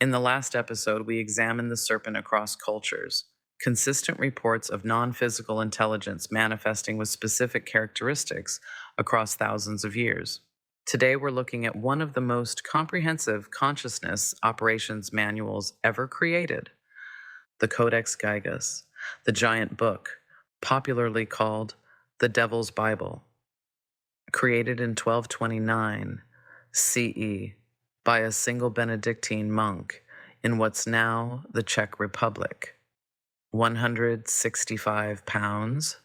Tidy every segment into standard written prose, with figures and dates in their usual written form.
In the last episode, we examined the serpent across cultures, consistent reports of non physical intelligence manifesting with specific characteristics across thousands of years. Today, we're looking at one of the most comprehensive consciousness operations manuals ever created, the Codex Gigas, the giant book, popularly called the Devil's Bible. Created in 1229 CE by a single Benedictine monk in what's now the Czech Republic. 165 pounds,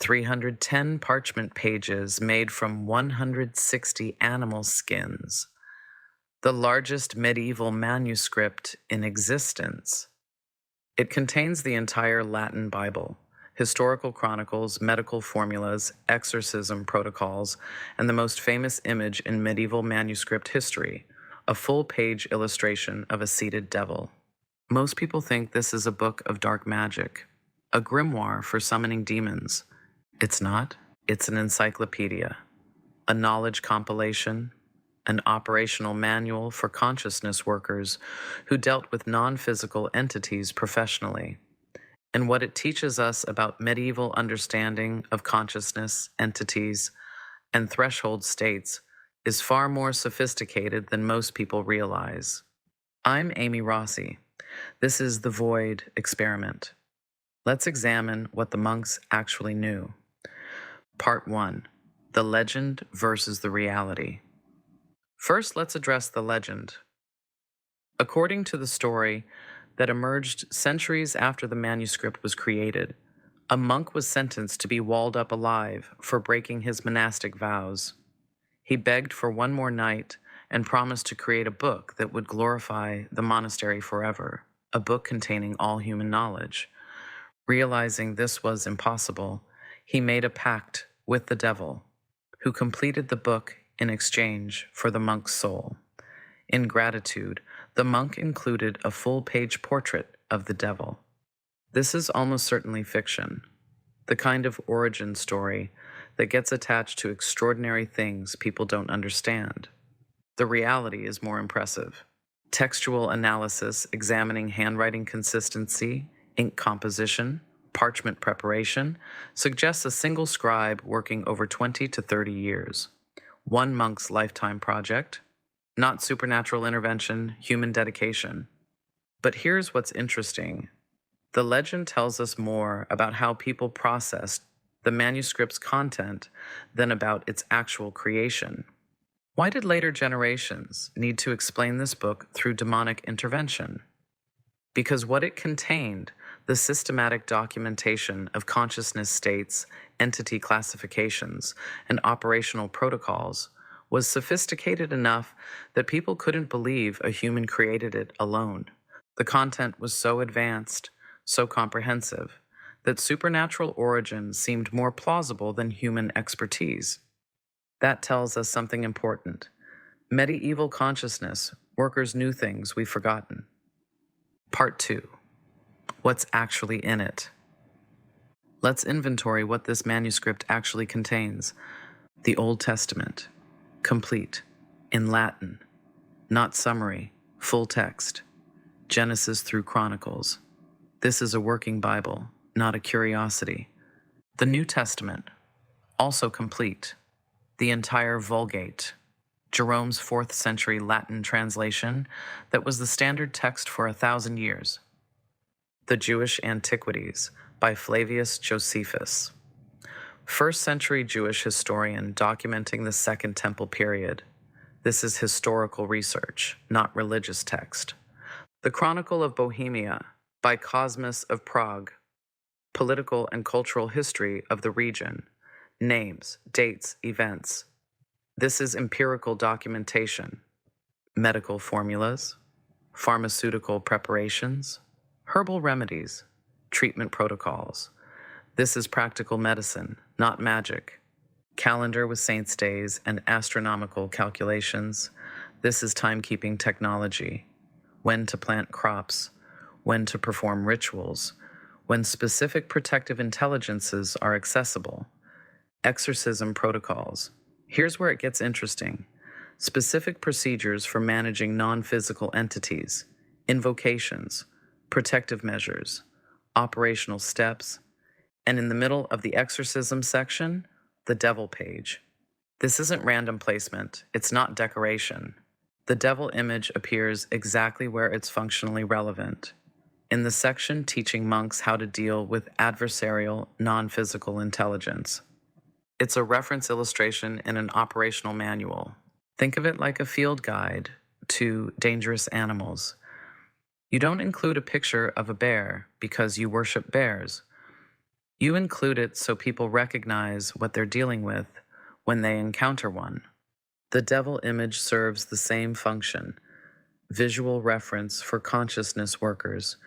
310 parchment pages made from 160 animal skins, the largest medieval manuscript in existence. It contains the entire Latin Bible, historical chronicles, medical formulas, exorcism protocols, and the most famous image in medieval manuscript history, a full-page illustration of a seated devil. Most people think this is a book of dark magic, a grimoire for summoning demons. It's not. It's an encyclopedia, a knowledge compilation, an operational manual for consciousness workers who dealt with non-physical entities professionally. And what it teaches us about medieval understanding of consciousness, entities, and threshold states is far more sophisticated than most people realize. I'm Amy Rossi. This is the Void Experiment. Let's examine what the monks actually knew. Part 1. The legend versus the reality. First, let's address the legend. According to the story that emerged centuries after the manuscript was created, a monk was sentenced to be walled up alive for breaking his monastic vows. He begged for one more night and promised to create a book that would glorify the monastery forever, a book containing all human knowledge. Realizing this was impossible, he made a pact with the devil, who completed the book in exchange for the monk's soul. In gratitude, the monk included a full-page portrait of the devil. This is almost certainly fiction, the kind of origin story that gets attached to extraordinary things people don't understand. The reality is more impressive. Textual analysis examining handwriting consistency, ink composition, parchment preparation suggests a single scribe working over 20 to 30 years. One monk's lifetime project, not supernatural intervention, human dedication. But here's what's interesting. The legend tells us more about how people processed the manuscript's content than about its actual creation. Why did later generations need to explain this book through demonic intervention? Because what it contained, the systematic documentation of consciousness states, entity classifications, and operational protocols, was sophisticated enough that people couldn't believe a human created it alone. The content was so advanced, so comprehensive, that supernatural origin seemed more plausible than human expertise. That tells us something important. Medieval consciousness workers knew things we've forgotten. Part 2. What's actually in it? Let's inventory what this manuscript actually contains. The Old Testament, complete, in Latin, not summary, full text, Genesis through Chronicles. This is a working Bible, not a curiosity. The New Testament, also complete, the entire Vulgate, Jerome's 4th century Latin translation that was the standard text for 1,000 years. The Jewish Antiquities by Flavius Josephus, 1st century Jewish historian documenting the Second Temple period. This is historical research, not religious text. The Chronicle of Bohemia by Cosmas of Prague, political and cultural history of the region, names, dates, events. This is empirical documentation, medical formulas, pharmaceutical preparations, herbal remedies, treatment protocols. This is practical medicine, not magic. Calendar with saints' days and astronomical calculations. This is timekeeping technology. When to plant crops, when to perform rituals, when specific protective intelligences are accessible. Exorcism protocols. Here's where it gets interesting. specific procedures for managing non-physical entities, invocations, protective measures, operational steps, and in the middle of the exorcism section, the devil page. This isn't random placement, it's not decoration. The devil image appears exactly where it's functionally relevant, in the section teaching monks how to deal with adversarial, non-physical intelligence. It's a reference illustration in an operational manual. Think of it like a field guide to dangerous animals. You don't include a picture of a bear because you worship bears. You include it so people recognize what they're dealing with when they encounter one. The devil image serves the same function, visual reference for consciousness workers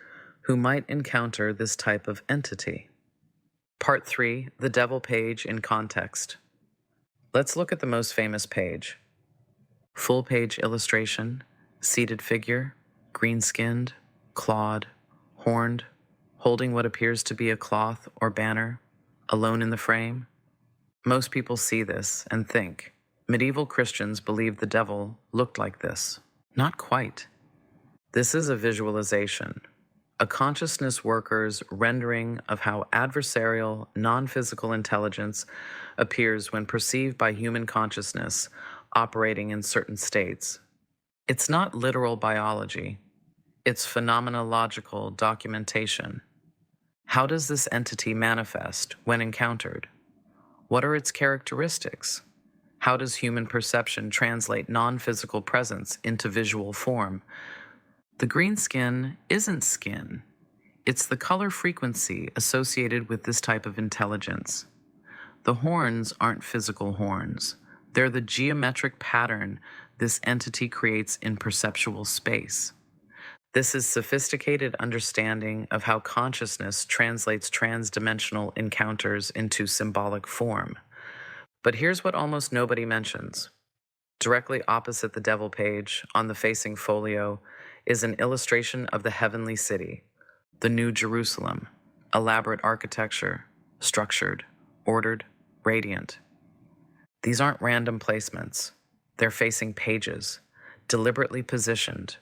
who might encounter this type of entity. Part 3, the devil page in context. Let's look at the most famous page. Full page illustration, seated figure, green-skinned, clawed, horned, holding what appears to be a cloth or banner, alone in the frame. Most people see this and think, medieval Christians believed the devil looked like this. Not quite. This is a visualization, a consciousness worker's rendering of how adversarial, non-physical intelligence appears when perceived by human consciousness operating in certain states. It's not literal biology. It's phenomenological documentation. How does this entity manifest when encountered? What are its characteristics? How does human perception translate non-physical presence into visual form? The green skin isn't skin. It's the color frequency associated with this type of intelligence. The horns aren't physical horns. They're the geometric pattern this entity creates in perceptual space. This is sophisticated understanding of how consciousness translates trans-dimensional encounters into symbolic form. But here's what almost nobody mentions. Directly opposite the devil page, on the facing folio, is an illustration of the heavenly city, the New Jerusalem, elaborate architecture, structured, ordered, radiant. These aren't random placements. They're facing pages, deliberately positioned.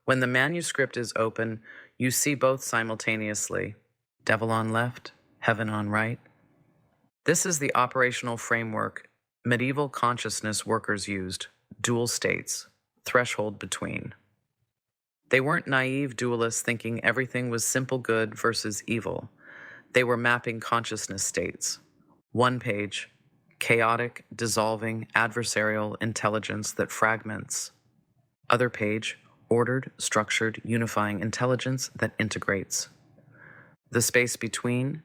When the manuscript is open, you see both simultaneously, devil on left, heaven on right. This is the operational framework medieval consciousness workers used, dual states, threshold between. They weren't naive dualists thinking everything was simple good versus evil. They were mapping consciousness states. One page, chaotic, dissolving, adversarial intelligence that fragments. Other page, ordered, structured, unifying intelligence that integrates. The space between,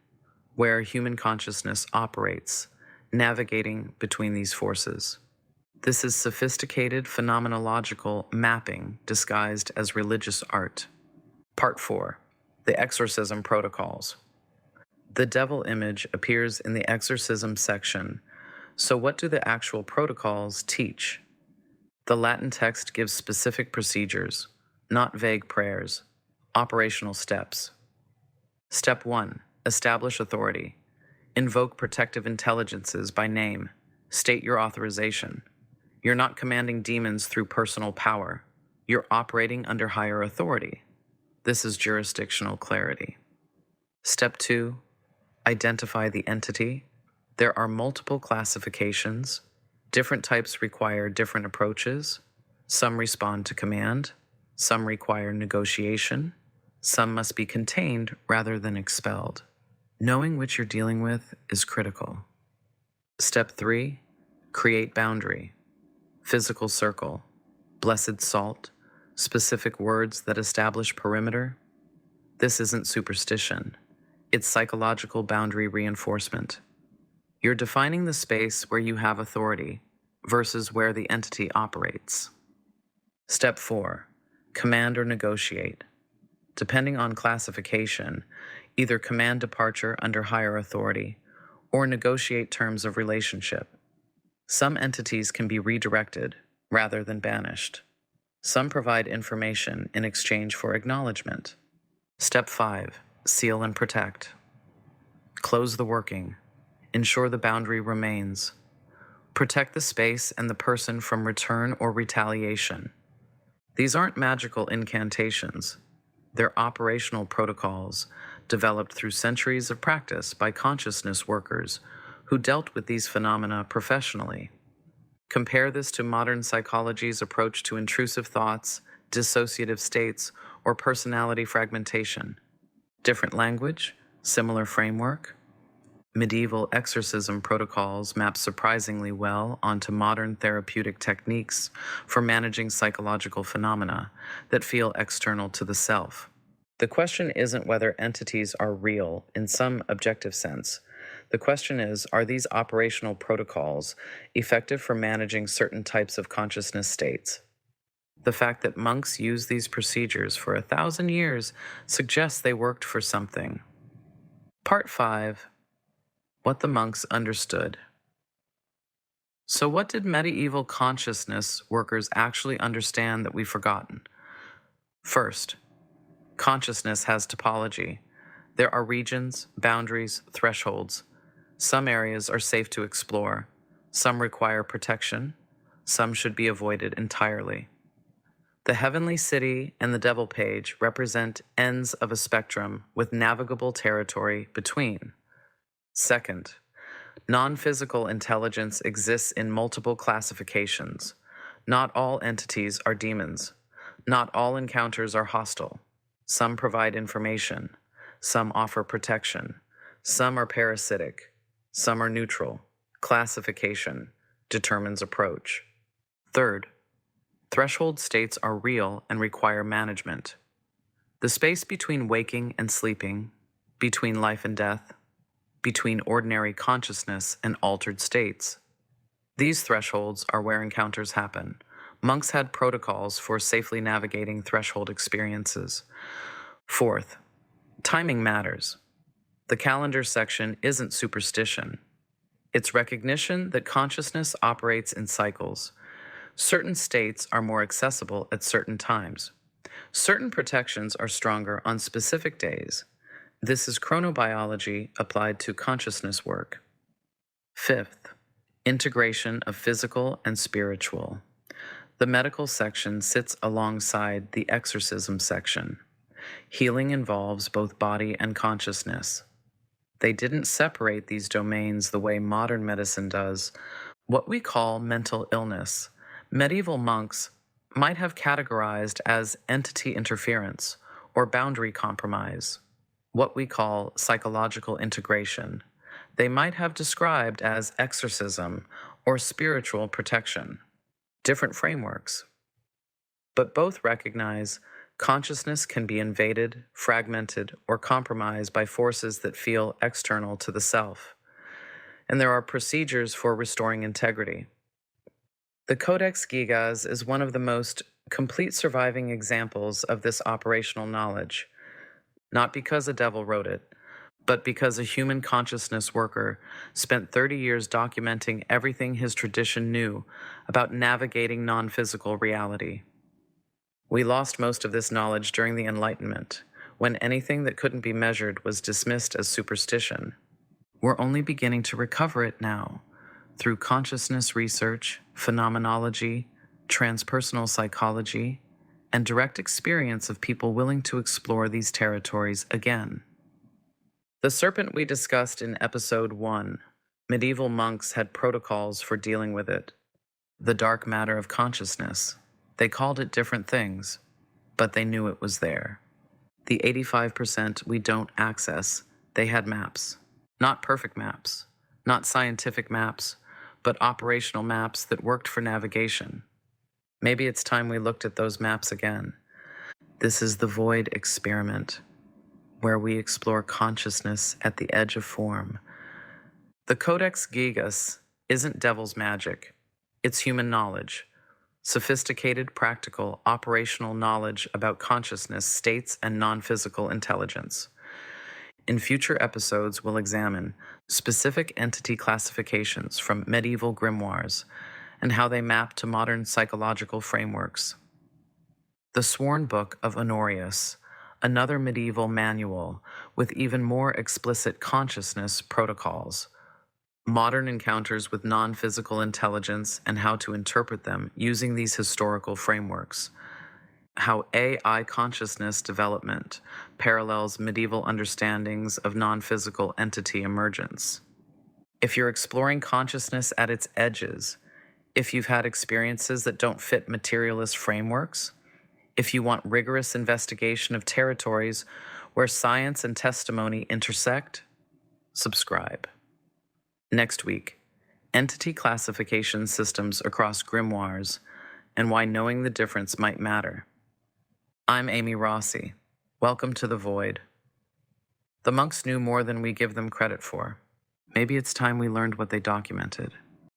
where human consciousness operates, navigating between these forces. This is sophisticated phenomenological mapping disguised as religious art. Part 4, the exorcism protocols. The devil image appears in the exorcism section. So what do the actual protocols teach? The Latin text gives specific procedures, not vague prayers, operational steps. Step 1, establish authority. Invoke protective intelligences by name. State your authorization. You're not commanding demons through personal power. You're operating under higher authority. This is jurisdictional clarity. Step 2, identify the entity. There are multiple classifications. Different types require different approaches. Some respond to command. Some require negotiation. Some must be contained rather than expelled. Knowing which you're dealing with is critical. Step 3, create boundary. Physical circle, blessed salt, specific words that establish perimeter. This isn't superstition. It's psychological boundary reinforcement. You're defining the space where you have authority versus where the entity operates. Step 4, command or negotiate. Depending on classification, either command departure under higher authority or negotiate terms of relationship. Some entities can be redirected rather than banished. Some provide information in exchange for acknowledgement. Step 5, seal and protect. Close the working. Ensure the boundary remains. Protect the space and the person from return or retaliation. These aren't magical incantations. They're operational protocols developed through centuries of practice by consciousness workers who dealt with these phenomena professionally. Compare this to modern psychology's approach to intrusive thoughts, dissociative states, or personality fragmentation. Different language, similar framework. Medieval exorcism protocols map surprisingly well onto modern therapeutic techniques for managing psychological phenomena that feel external to the self. The question isn't whether entities are real in some objective sense. The question is, are these operational protocols effective for managing certain types of consciousness states? The fact that monks used these procedures for 1,000 years suggests they worked for something. Part 5. What the monks understood. So what did medieval consciousness workers actually understand that we've forgotten? First, consciousness has topology. There are regions, boundaries, thresholds. Some areas are safe to explore. Some require protection. Some should be avoided entirely. The heavenly city and the devil page represent ends of a spectrum with navigable territory between. Second, non-physical intelligence exists in multiple classifications. Not all entities are demons. Not all encounters are hostile. Some provide information. Some offer protection. Some are parasitic. Some are neutral. Classification determines approach. Third, threshold states are real and require management. The space between waking and sleeping, between life and death, between ordinary consciousness and altered states. These thresholds are where encounters happen. Monks had protocols for safely navigating threshold experiences. Fourth, timing matters. The calendar section isn't superstition. It's recognition that consciousness operates in cycles. Certain states are more accessible at certain times. Certain protections are stronger on specific days. This is chronobiology applied to consciousness work. Fifth, integration of physical and spiritual. The medical section sits alongside the exorcism section. Healing involves both body and consciousness. They didn't separate these domains the way modern medicine does. What we call mental illness, medieval monks might have categorized as entity interference or boundary compromise. What we call psychological integration, they might have described as exorcism or spiritual protection. Different frameworks. But both recognize consciousness can be invaded, fragmented, or compromised by forces that feel external to the self. And there are procedures for restoring integrity. The Codex Gigas is one of the most complete surviving examples of this operational knowledge. Not because a devil wrote it, but because a human consciousness worker spent 30 years documenting everything his tradition knew about navigating non-physical reality. We lost most of this knowledge during the Enlightenment, when anything that couldn't be measured was dismissed as superstition. We're only beginning to recover it now, through consciousness research, phenomenology, transpersonal psychology, and direct experience of people willing to explore these territories again. The serpent we discussed in episode 1, medieval monks had protocols for dealing with it. The dark matter of consciousness. They called it different things, but they knew it was there. The 85% we don't access, they had maps. Not perfect maps, not scientific maps, but operational maps that worked for navigation. Maybe it's time we looked at those maps again. This is the Void Experiment, where we explore consciousness at the edge of form. The Codex Gigas isn't devil's magic. It's human knowledge. Sophisticated, practical, operational knowledge about consciousness, states, and non-physical intelligence. In future episodes, we'll examine specific entity classifications from medieval grimoires and how they map to modern psychological frameworks. The Sworn Book of Honorius, another medieval manual with even more explicit consciousness protocols. Modern encounters with non-physical intelligence and how to interpret them using these historical frameworks. How AI consciousness development parallels medieval understandings of non-physical entity emergence. If you're exploring consciousness at its edges, if you've had experiences that don't fit materialist frameworks, if you want rigorous investigation of territories where science and testimony intersect, subscribe. Next week, entity classification systems across grimoires and why knowing the difference might matter. I'm Amy Rossi. Welcome to the Void. The monks knew more than we give them credit for. Maybe it's time we learned what they documented.